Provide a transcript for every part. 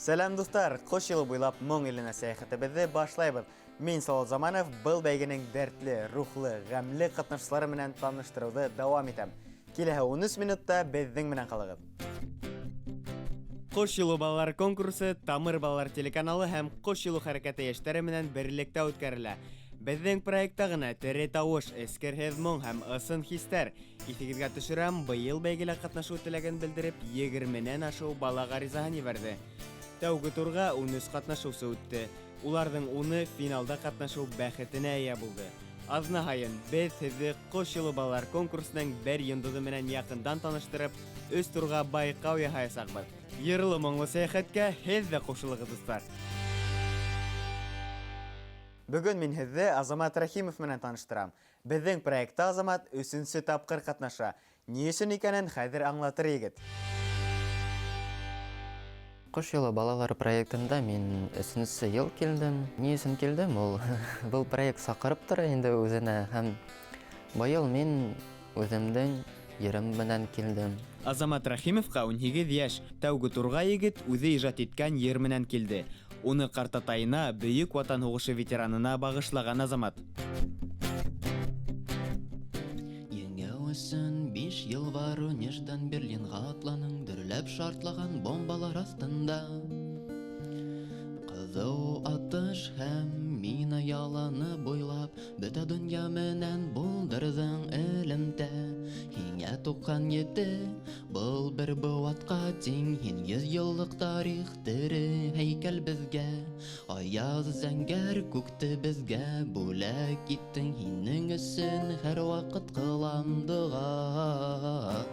Сәлам достар, қош елы буйлап моң еліне сәяхәтебезді башлайбыз. Мен Салал Заманов бұл бәйгенең дәртле, рухлы, гамле катнашчылары менән таныштыруды дәвам итәм. Киләһе 13 минутта безнең менән калыгыз. Кош елы балалар конкурсы Тамыр балалар телеканалы һәм Кош елы хәрәкәте яшьтәре менән берлектә үткәрелә. Безнең проектта гына тере тавыш, эскерһез моң һәм ысын хистәр. Исегезгә төшерәм, быел бәйгелә катнашу теләген белдереп 20-нән ашу бала гаризаһын ебәрде. Тәүге турга 13 катнашучы үтте. Уларның 10 финалда катнашу бәхетенә ия булды. Азнаһайын без сезне Кош елы балалар конкурсының бер йондызы менән якындан таныштырып, өс турга байкау яһаячакбыз. Йырлы моңлы сәяхәткә һез дә кушылыгыз дуслар. Бүген мин һезне Азамат Рахимов менән таныштырам. Безнең проектта Азамат 3-нче тапкыр катнаша. Ни өчен икәнен хәзер аңлатыр егет. Кош елы балалар проектында мин 3-нче ел килдем. Ни өчен килдем? Ул был проект сакырып тора инде үзенә һәм быел мин үземнең йөрем белән килдем. Азамат Рахимовка 18 яшь. Тәүге турга егет үзе иҗат иткән йыр менән килде. Уны картатайына Бөек Ватан һугышы ветеранына багышлаган Азамат. Өсөн 5 ел бару Неждан Берлинға атланың дөрләп шартлаган бомбалар астында. Кызу атыш һәм мина яланы буйлап бөтә дөнья менән булдырдың элемтә. Һиңә туккан ете был бер быуатка тиң. Һин 100 еллык тарих тере һәйкәл безгә. Аяз зәңгәр күкте безгә бүләк иттең. Һинең өсөн һәр вакыт кылам дуга.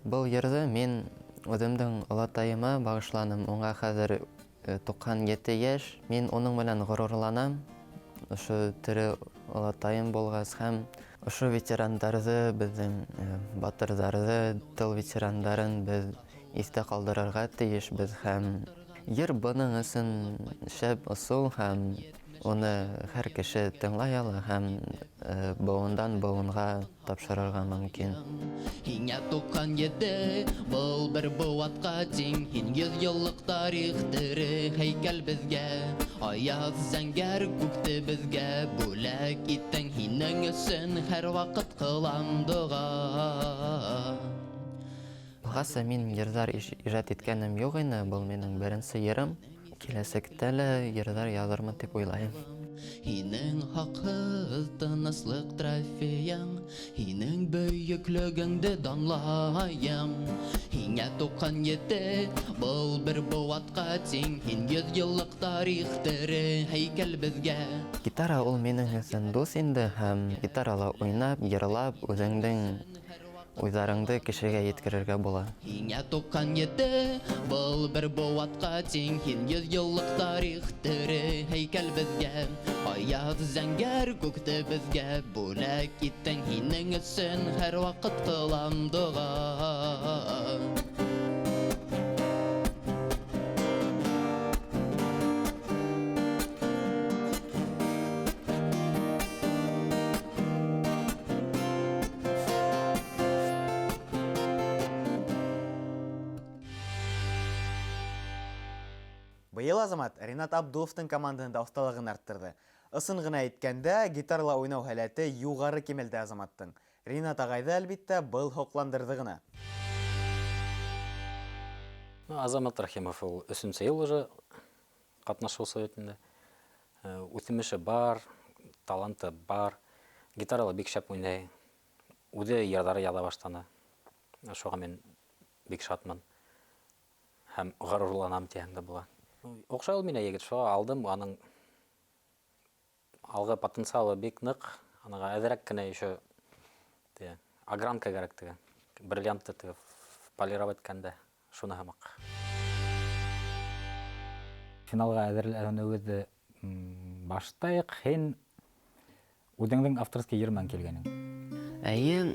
Был йырды мин үземнең олатаема багышланым. Уңа хәзер 97 яшь. Мин уның белән горурланам. Ошо тере олатайым булгас һәм ошо ветерандарны, безнең батырларны, тыл ветерандарын без истә калдырырга тиешбез һәм йыр буның өчен шәп ысул һәм уны һәр кеше тыңлай ала һәм буындан буынга тапшырырга мөмкин. Һиңә туккан ете был бер быуатка тиң. Һин 100 еллык тарих тере һәйкәл безгә. Аяз зәңгәр күкте безгә бүләк иттең. Һинең өсөн һәр вакыт кылам дуга. Хаса мин йырдар иҗат иткәнем юк инде, был минең беренче йырым. Киләсәктә лә йырдар язармын дип уйлайм. Һинең хакһыз тыныслык трофеяң, һинең бөеклегеңде данлаям. Һиңә туккан ете был бер быуатка тиң. Һин 100 еллык тарих тере һәйкәл безгә. Гитара ул минең өчен дус инде һәм гитарала уйнап, йырлап, үзеңнең уйларыңды кешегә yetkерергә була. Һиңә туккан ете был бер быуатка тиң. Һин 100 еллык тарих тере һәйкәл безгә. Аяз зәңгәр күкте безгә бүләк иттең. Һинең өсөн һәр вакыт кылам дуга. Быел Азамат Ринат Абдуловтың командасында осталыгын арттырды. Ысын гына әйткәндә, гитарала уйнау һәләте югары кимәлдә Азаматтың. Ринат агайды әлбиттә был хокландырды гына. Азамат Рахимов ул 3-нче ел уже катнашу советында. Үтемеше бар, таланты бар. Гитарала бик шәп уйный. Үзе йырдары яла баштаны. Шуга мен бик шатман. Һәм горурланам дигәндә була. Окшай ул мине егет, шуга алдым, аның алгы потенциалы бик нык, анага әзрәк кенә еще огранка кирәк теге. Бриллиантты полировать иткәндә, шуны һәмәк. Финалга әзерләнүебезне баштайык. Һин үзеңнең авторский йыр менән килгәнең. Әйе,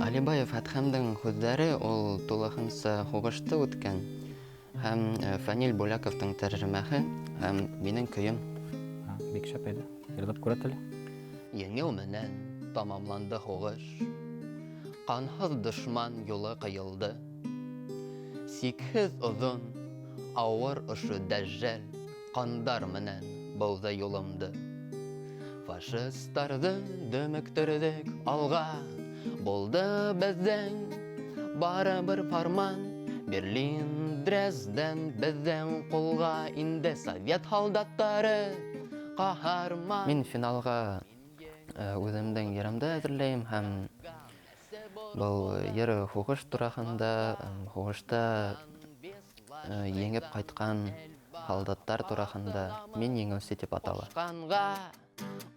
Алибаев Әдхәмдең сүзләре ул тулыһынча һугышта үткән. Һәм Фанил Буляковтың тәрҗемәһе һәм минең көем. Бик шәп иде. Йырлап күрәтелә. Еңеү менән тамамланды һугыш. Канһыз дошман юлы кыйылды. Сикһез озын Ауыр ұшы дәжжәл қандар менән болды юлымды. Фашисттарды дөміктірдік алға, болды біздің бары бір фарман. Берлин, Дрезден біздің қолға инде совет солдаттары қаһарман. Мен финалға өзімдің ерімді әзірлейм һәм бұл ері хуғыш турахында, хуғышта еңіп қайтқан солдаттар турахында мен еңеусі деп аталы.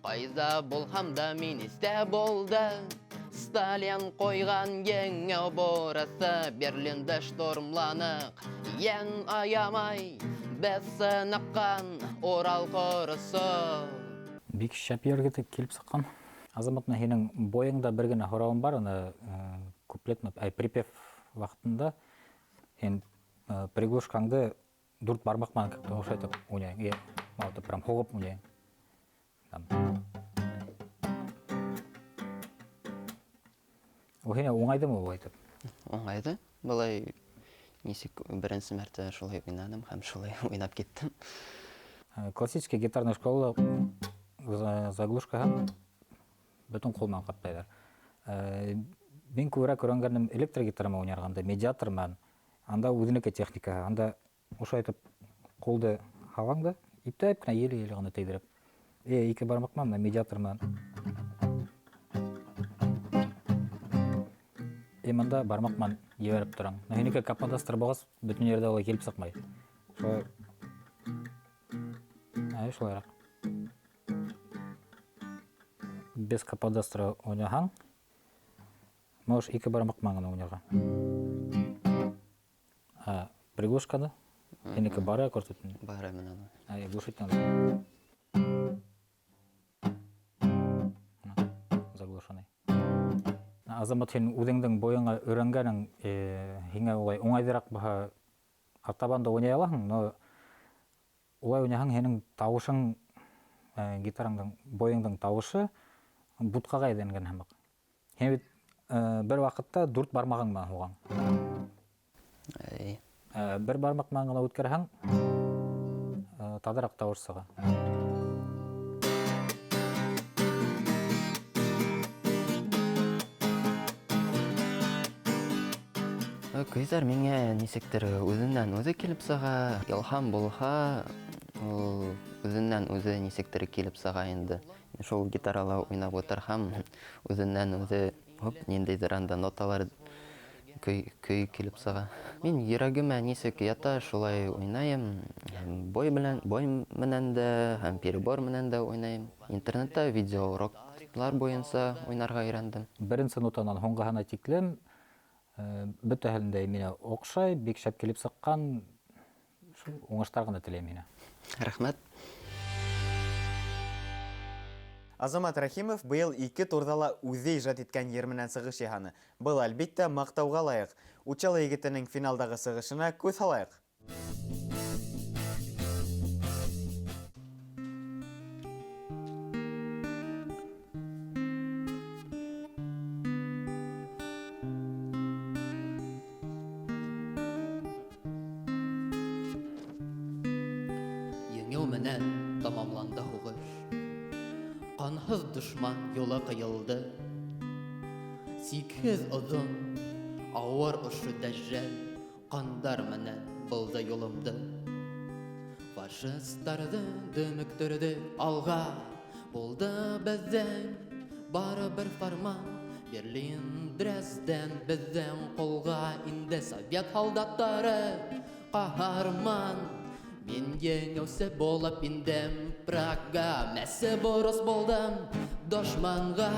Қайда болғамда мен істе болды. Сталин қойған еңеу борасы, Берлинді штормланық, ең аямай, біз сыныққан Орал қорысы. Бик шәп ергеті келіп сыққан. Азаматына хенің бойыңда біргені хорауын бар, оны куплет, припев вақытында, приглушкаңды дұрт бармақман кіпті оқшайтып ойнайын. Мауыты прям хоғып ойнайын. Оғайны оңайды ма ол айтып? Оңайды. Бұлай несек бірінші мәрті шолай ойнадым, һәм шолай ойнап кеттім. Классический гитарный школа заглушкаға бүтін қолмен қаптайдар. Мен көрек көрінгенім электрогитарма ойнарғанда, медиатормен, анда өзінікі техникаға, анда ошы айтып қолды қалғанда, иптәйіп кіна елі-елі ғана тейдіріп. Екі бармақман, медиатормен. Мында бармақман еверіп тұрам. Нәхенеке капандастыр бағыз бүтін ерді олай келіп сақмай. Шолайрақ. Без капандастыры ойнаған. Можеш екі бармақман ғана ойнарға. Приглушканы? Хенеке бары көрсетін? Бары мінаны. Глушеттен. Заглушанай. Азамат сен өзіңдің бойыңа үйренгенің хеңе олай оңайдырақ бұға артабанда ойнай аласың, но олай ойнайсың сенің тауышың, гитараңның бойыңның тауышы бұтқаға еденген хәмік. Сен бір вақытта дүрт бармағың ба оған? Бір бармақ маңына өткерсең, тадырақ тауышсыға. Көйзар менге несектер өзінен өзі келіп саға, илхам болға, өзінен өзі несектері келіп саға енді. Шол гитарала ойнап отырхам, өзінен өзі нендейдір анда ноталар көй келіп саға. Мен ерагіме несек ята шолай ойнайым, бой менен де, һәм перебор менен де ойнайым. Интернетта видео уроклар бойынса ойнарға үйрендім. Бірінші нотанан хоңғағана тиклем, бүті әлінде мені оқшай, бек шәп келіп сыққан, оңаштарғаны тілейм мені. Рахмет. Азамат Рахимов быйыл 2 турдала үзе ижад еткән ерменән сығыш яһаны. Был әлбиттә мақтауға лайық. Учалы егетенең финалдағы сығышына көз салайық. Еңеу менән тамамланды һуғыш. Қанһыз душман yola қыйылды. Сикһез ұзын, ауыр ұшы дәжжәл, қандар менән булды юлымды. Фашисттарды дөміктірді алға, булды біздің бары бір фарман. Берлин, Дрезден біздің қолға инде совет солдаттары қаһарман. Мен еңеусі болып индем Прага, мәсі бұрыс болдым дошманға.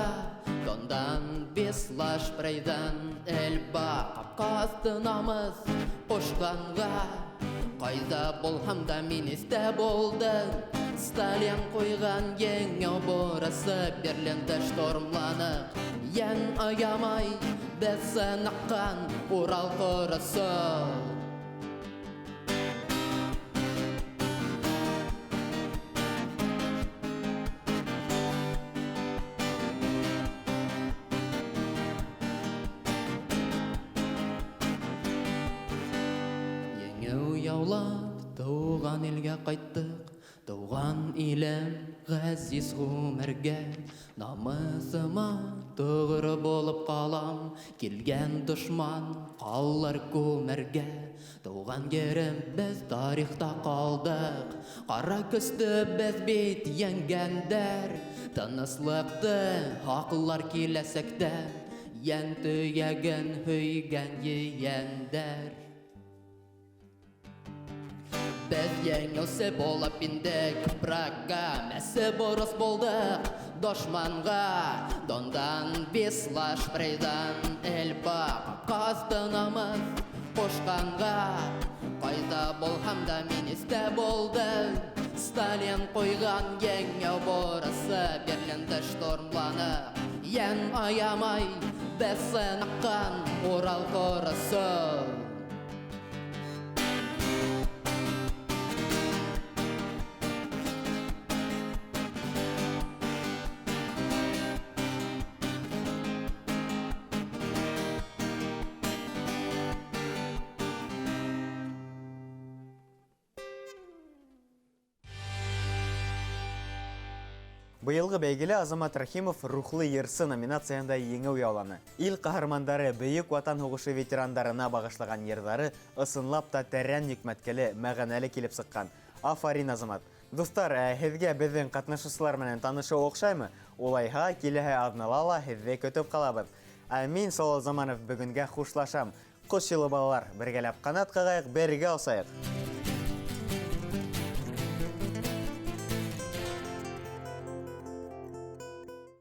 Дондан беслаш прайдан Эльба, қапқасты намыз қошқанға. Қайда болғамда мен есте болдым, Сталин қойған еңеу бұрысы, Берлинді штормланық, ең аямай, біз сыныққан Орал қорысы. туған елге қайттық. Туған илем ғазиз ғұмырге, намысыма тұғыры болып қалам. Келген дұшман қалар көмірге, туған жерім біз тарихта қалдық. Қара күсті біз бет енгендер, тыныслықты ақылар келесекті, ен түйеген хүйген ендер. Біз еңілсе болып индік Прага, мәсі бұрыс болдық дошманға. Дондан бислаш прейдан әлба қаздынамыз қошқанға. Қайда болғамда мен есте болды, Сталин қойған еңеу бұрысы. Берлинді штормланы, ен аямай, біз сынаққан Орал қорысы. Быйылғы бәйгелі Азамат Рахимов рухлы ерсы номинацияында еңеу яуланы. Ил қаһармандары бейік ватан хугышы ветерандарына бағышлаған ердары ысынлап та тәрән йөкмәткеле, мәғәнәле келіп сыққан. Афарин, Азамат. Достар, һеҙгә беҙҙең ҡатнашыусылар менән танышыу оҡшаймы? Улайһа, киләһе аҙнала ла һеҙҙе көтөп ҡалабыҙ. Мин, Салау Заманов, бөгөнгә хушлашам. Ҡош йылы балалар, бергәләп ҡанат ҡағайыҡ, бергә осайыҡ.